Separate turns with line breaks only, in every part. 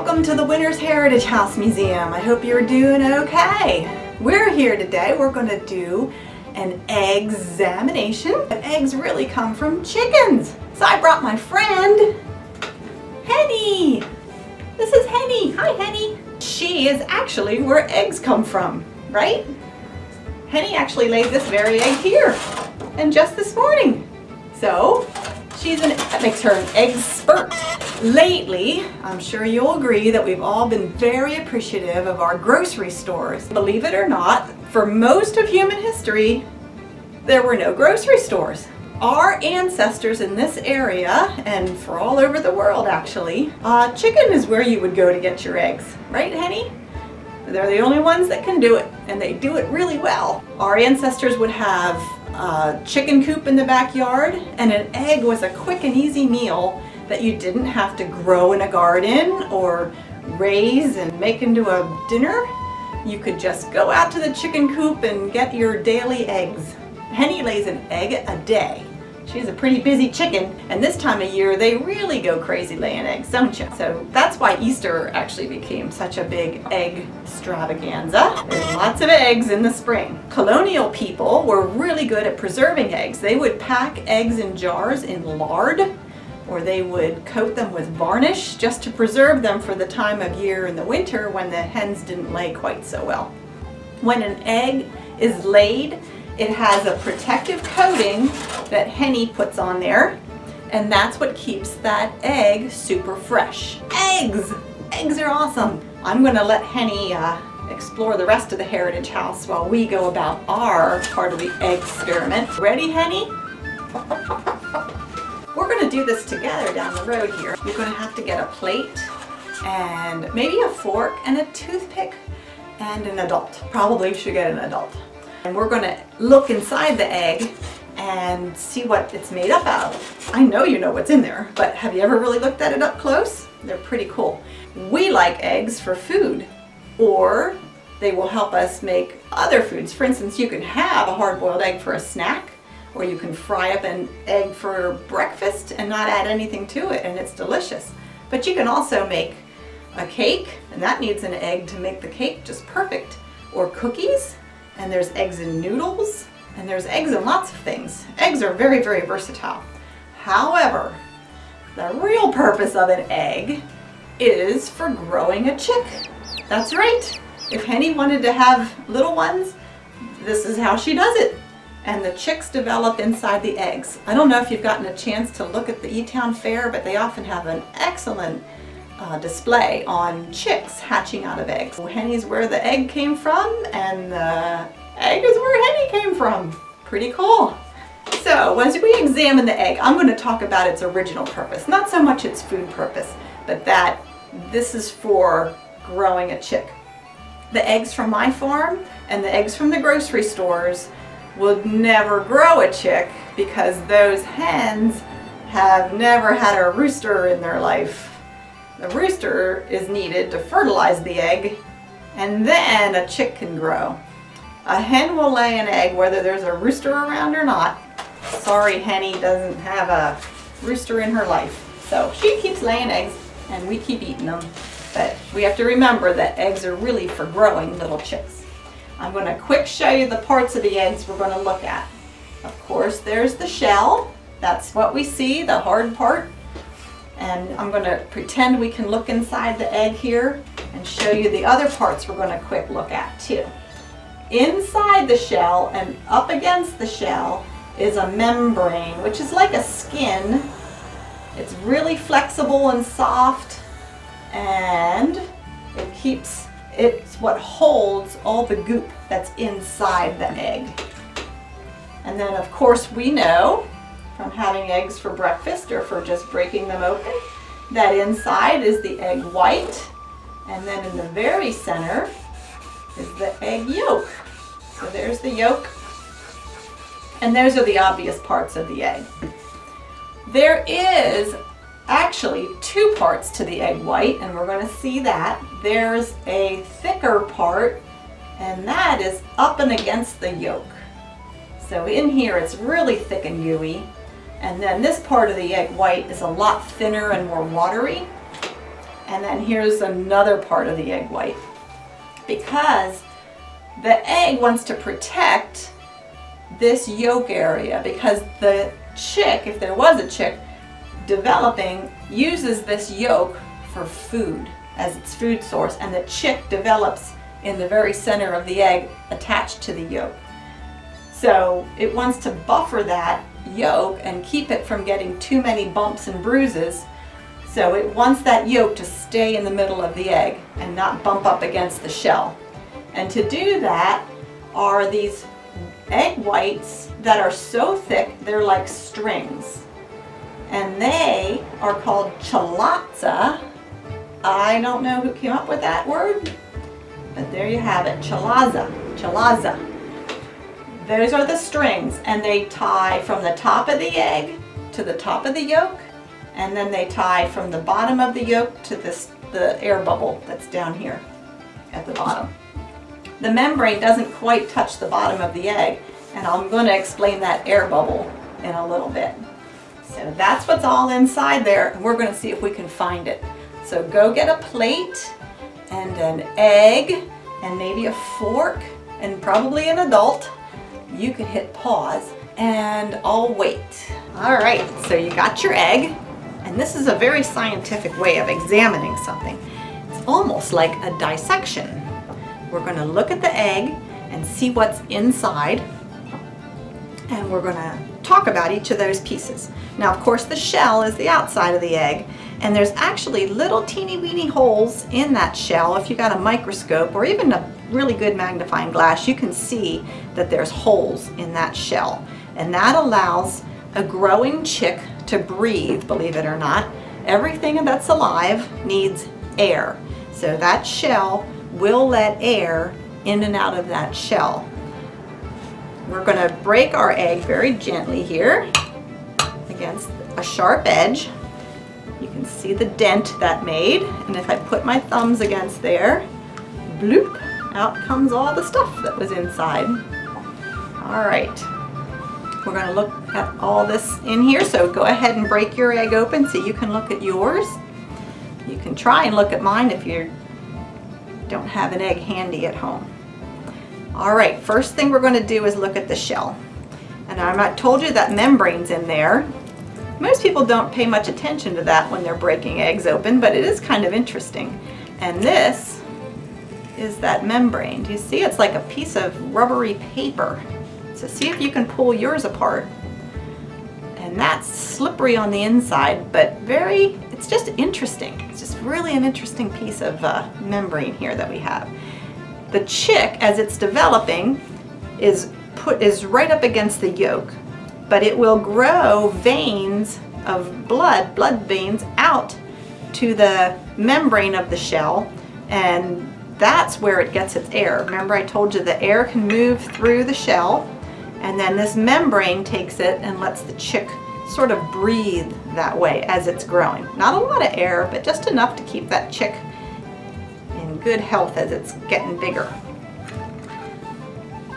Welcome to the Winter's Heritage House Museum. I hope you're doing okay. We're here today. We're going to do an egg-examination. Eggs really come from chickens. So I brought my friend, Henny. This is Henny. Hi, Henny. She is actually where eggs come from, right? Henny actually laid this very egg here, and just this morning. So that makes her an Eggsperiment. Lately, I'm sure you'll agree that we've all been very appreciative of our grocery stores. Believe it or not, for most of human history, there were no grocery stores. Our ancestors in this area, and for all over the world actually, chicken is where you would go to get your eggs. Right, Henny? They're the only ones that can do it, and they do it really well. Our ancestors would have a chicken coop in the backyard, and an egg was a quick and easy meal that you didn't have to grow in a garden or raise and make into a dinner. You could just go out to the chicken coop and get your daily eggs. Henny lays an egg a day. She's a pretty busy chicken, and this time of year they really go crazy laying eggs, don't you? So that's why Easter actually became such a big egg extravaganza. There's lots of eggs in the spring. Colonial people were really good at preserving eggs. They would pack eggs in jars in lard, or they would coat them with varnish just to preserve them for the time of year in the winter when the hens didn't lay quite so well. When an egg is laid, it has a protective coating that Henny puts on there, and that's what keeps that egg super fresh. Eggs! Eggs are awesome! I'm going to let Henny explore the rest of the Heritage House while we go about our part of the Eggsperiment. Ready, Henny? We're going to do this together down the road here. You're going to have to get a plate and maybe a fork and a toothpick and an adult. Probably should get an adult. And we're going to look inside the egg and see what it's made up out of. I know you know what's in there, but have you ever really looked at it up close? They're pretty cool. We like eggs for food, or they will help us make other foods. For instance, you can have a hard-boiled egg for a snack, or you can fry up an egg for breakfast and not add anything to it, and it's delicious. But you can also make a cake, and that needs an egg to make the cake just perfect. Or cookies. And there's eggs in noodles, and there's eggs in lots of things. Eggs are very, very versatile. However, the real purpose of an egg is for growing a chick. That's right. If Henny wanted to have little ones, this is how she does it. And the chicks develop inside the eggs. I don't know if you've gotten a chance to look at the E-Town Fair, but they often have an excellent display on chicks hatching out of eggs. So Henny's where the egg came from, and the egg is where Henny came from. Pretty cool. So as we examine the egg, I'm going to talk about its original purpose. Not so much its food purpose, but that this is for growing a chick. The eggs from my farm and the eggs from the grocery stores would never grow a chick because those hens have never had a rooster in their life. The rooster is needed to fertilize the egg, and then a chick can grow. A hen will lay an egg whether there's a rooster around or not. Sorry, Henny doesn't have a rooster in her life. So she keeps laying eggs, and we keep eating them. But we have to remember that eggs are really for growing little chicks. I'm going to quick show you the parts of the eggs we're going to look at. Of course, there's the shell. That's what we see, the hard part. And I'm going to pretend we can look inside the egg here and show you the other parts we're going to quick look at too. Inside the shell and up against the shell is a membrane, which is like a skin. It's really flexible and soft, and it's what holds all the goop that's inside the egg. And then of course we know from having eggs for breakfast or for just breaking them open, that inside is the egg white, and then in the very center is the egg yolk. So there's the yolk, and those are the obvious parts of the egg. There is actually two parts to the egg white, and we're going to see that. There's a thicker part, and that is up and against the yolk. So in here it's really thick and gooey. And then this part of the egg white is a lot thinner and more watery. And then here's another part of the egg white. Because the egg wants to protect this yolk area, because the chick, if there was a chick, developing uses this yolk for food as its food source, and the chick develops in the very center of the egg attached to the yolk. So it wants to buffer that yolk and keep it from getting too many bumps and bruises. So it wants that yolk to stay in the middle of the egg and not bump up against the shell. And to do that are these egg whites that are so thick they're like strings. And they are called chalaza. I don't know who came up with that word, but there you have it, chalaza, chalaza. Those are the strings, and they tie from the top of the egg to the top of the yolk, and then they tie from the bottom of the yolk to the air bubble that's down here at the bottom. The membrane doesn't quite touch the bottom of the egg, and I'm going to explain that air bubble in a little bit. So that's what's all inside there, and we're going to see if we can find it. So go get a plate and an egg and maybe a fork and probably an adult. You can hit pause and I'll wait. All right, so you got your egg, and this is a very scientific way of examining something. It's almost like a dissection. We're going to look at the egg and see what's inside, and we're going to talk about each of those pieces. Now, of course, the shell is the outside of the egg, and there's actually little teeny weeny holes in that shell. If you got a microscope or even a really good magnifying glass, you can see that there's holes in that shell, and that allows a growing chick to breathe, believe it or not. Everything that's alive needs air, so that shell will let air in and out of that shell. We're going to break our egg very gently here against a sharp edge. You can see the dent that made, and if I put my thumbs against there, bloop, out comes all the stuff that was inside. All right, we're going to look at all this in here, so go ahead and break your egg open so you can look at yours. You can try and look at mine if you don't have an egg handy at home. All right, first thing we're going to do is look at the shell. And I told you that membrane's in there. Most people don't pay much attention to that when they're breaking eggs open, but it is kind of interesting. And this is that membrane. Do you see? It's like a piece of rubbery paper. So see if you can pull yours apart. And that's slippery on the inside, but it's just interesting. It's just really an interesting piece of membrane here that we have. The chick, as it's developing, is right up against the yolk, but it will grow veins of blood veins out to the membrane of the shell, and that's where it gets its air. Remember, I told you the air can move through the shell, and then this membrane takes it and lets the chick sort of breathe that way as it's growing. Not a lot of air, but just enough to keep that chick in good health as it's getting bigger.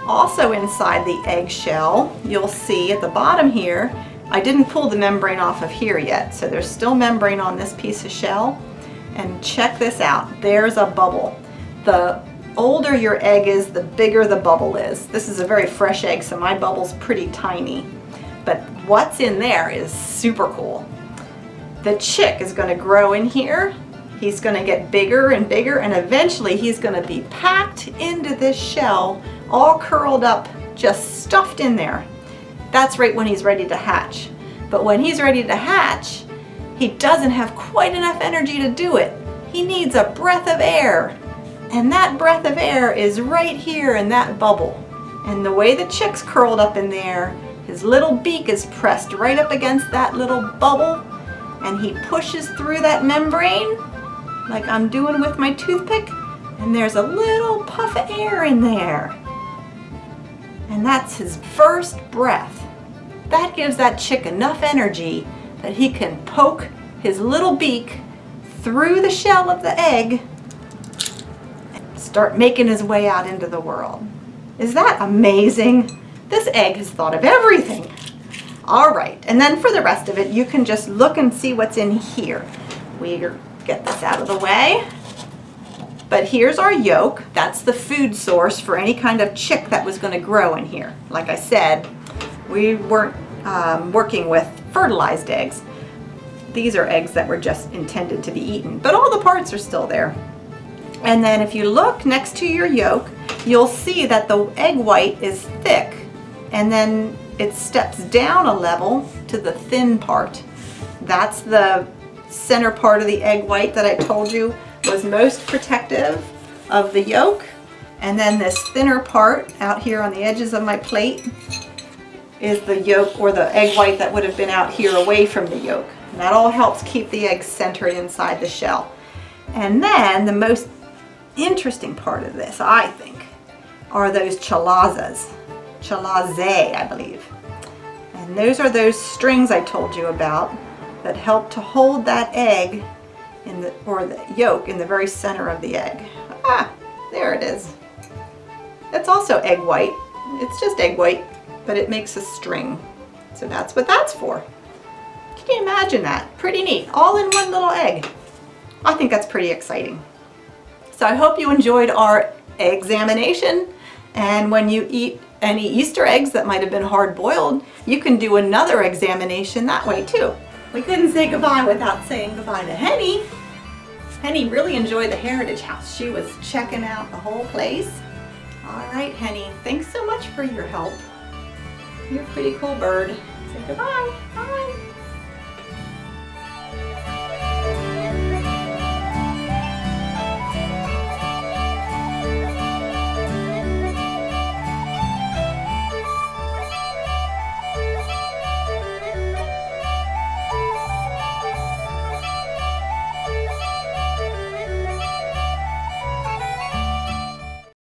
Also inside the eggshell, you'll see at the bottom here, I didn't pull the membrane off of here yet, so there's still membrane on this piece of shell. And check this out, there's a bubble. The older your egg is, the bigger the bubble is. This is a very fresh egg, so my bubble's pretty tiny. But what's in there is super cool. The chick is going to grow in here. He's going to get bigger and bigger, and eventually he's going to be packed into this shell, all curled up, just stuffed in there. That's right when he's ready to hatch. But when he's ready to hatch, he doesn't have quite enough energy to do it. He needs a breath of air. And that breath of air is right here in that bubble. And the way the chick's curled up in there, his little beak is pressed right up against that little bubble, and he pushes through that membrane like I'm doing with my toothpick, and there's a little puff of air in there. And that's his first breath. That gives that chick enough energy that he can poke his little beak through the shell of the egg and start making his way out into the world. Is that amazing? This egg has thought of everything. All right, and then for the rest of it, you can just look and see what's in here. We're Get this out of the way. But here's our yolk. That's the food source for any kind of chick that was going to grow in here. Like I said, we weren't working with fertilized eggs. These are eggs that were just intended to be eaten, but all the parts are still there. And then if you look next to your yolk, you'll see that the egg white is thick, and then it steps down a level to the thin part. That's the center part of the egg white that I told you was most protective of the yolk. And then this thinner part out here on the edges of my plate is the yolk, or the egg white that would have been out here away from the yolk. And that all helps keep the eggs centered inside the shell. And then the most interesting part of this, I think, are those chalazae, I believe. And those are those strings I told you about that help to hold that egg in the, or the yolk in the very center of the egg. Ah, there it is. It's also egg white. It's just egg white, but it makes a string. So that's what that's for. Can you imagine that? Pretty neat, all in one little egg. I think that's pretty exciting. So I hope you enjoyed our examination, and when you eat any Easter eggs that might have been hard boiled, you can do another examination that way too. We couldn't say goodbye without saying goodbye to Henny. Henny really enjoyed the Heritage House. She was checking out the whole place. All right, Henny, thanks so much for your help. You're a pretty cool bird. Say goodbye.